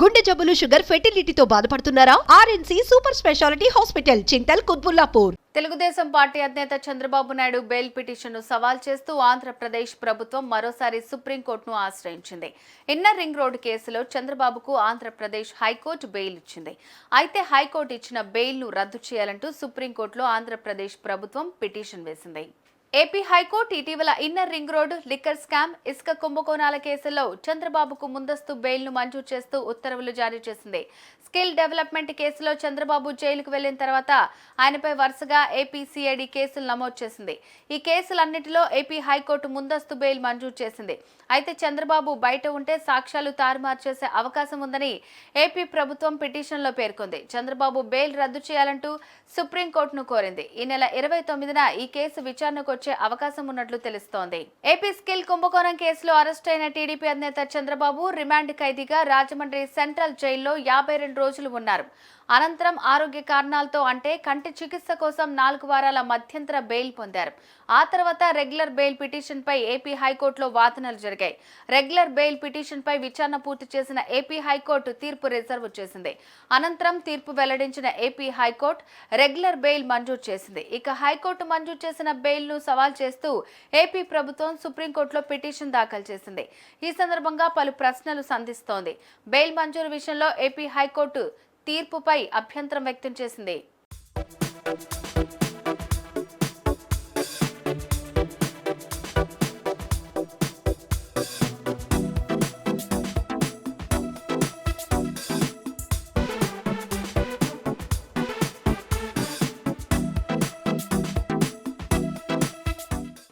గుండె జబ్బులు, షుగర్, ఫెర్టిలిటీతో బాధపడుతున్నారా? RNC super speciality hospital, Chintal, Quthbullapur. Telugu Desam party అధినేత చంద్రబాబు నాయుడు బెయిల్ పిటిషన్ను సవాల్ చేస్తూ ఆంధ్రప్రదేశ్ ప్రభుత్వం మరోసారి సుప్రీంకోర్టును ఆశ్రయించింది. ఇన్నర్ రింగ్ రోడ్డు కేసులో చంద్రబాబుకు ఆంధ్రప్రదేశ్ హైకోర్టు బెయిల్ ఇచ్చింది. అయితే హైకోర్టు ఇచ్చిన బెయిల్ను రద్దు చేయాలంటూ సుప్రీంకోర్టులో ఆంధ్రప్రదేశ్ ప్రభుత్వం పిటిషన్ వేసింది. ఏపీ హైకోర్టు ఇటీవల inner ring road liquor scam, ఇసుక కుంభకోణాల కేసుల్లో చంద్రబాబుకు ముందస్తు బెయిల్ను మంజూరు చేస్తూ ఉత్తర్వులు జారీ చేసింది. స్కిల్ డెవలప్మెంట్ కేసులో చంద్రబాబు జైలుకు వెళ్లిన తర్వాత ఆయనపై వరుసగా ఏపీ సిఐడి కేసులు నమోదు చేసింది. ఈ కేసులన్నిటిలో ఏపీ హైకోర్టు ముందస్తు బెయిల్ మంజూరు చేసింది. అయితే చంద్రబాబు బయట ఉంటే సాక్ష్యాలు తారుమారు చేసే అవకాశం ఉందని ఏపీ ప్రభుత్వం పిటిషన్లో పేర్కొంది. చంద్రబాబు బెయిల్ రద్దు చేయాలంటూ సుప్రీంకోర్టును కోరింది. ఈ నెల 29న ఈ కేసు విచారణకు వచ్చే అవకాశం ఉన్నట్లు తెలుస్తోంది. ఏపీ స్కిల్ కుంభకోణం కేసులో అరెస్ట్ అయిన టీడీపీ అధినేత చంద్రబాబు రిమాండ్ ఖైదీగా రాజమండ్రి సెంట్రల్ జైల్లో 52 రోజులు ఉన్నారు. అనంతరం ఆరోగ్య కారణాలతో అంటే కంటి చికిత్స కోసం 4 వారాల మధ్యంతర బెయిల్ పొందారు. ఆ తర్వాత రెగ్యులర్ బెయిల్ పిటిషన్ పై ఏపీ హైకోర్టులో వాదనలు జరిగాయి. రెగ్యులర్ బెయిల్ పిటిషన్ పై విచారణ పూర్తి చేసిన ఏపీ హైకోర్టు తీర్పు రిజర్వ్ చేసింది. అనంతరం తీర్పు వెల్లడించిన ఏపీ హైకోర్టు రెగ్యులర్ బెయిల్ మంజూరు చేసింది. ఇక హైకోర్టు మంజూరు చేసిన బెయిల్ ను సవాల్ చేస్తూ ఏపీ ప్రభుత్వం సుప్రీంకోర్టులో పిటిషన్ దాఖలు చేసింది. ఈ సందర్భంగా పలు ప్రశ్నలు సంధిస్తోంది. బెయిల్ మంజూరు విషయంలో ఏపీ హైకోర్టు తీర్పుపై అభ్యంతరం వ్యక్తం చేసింది.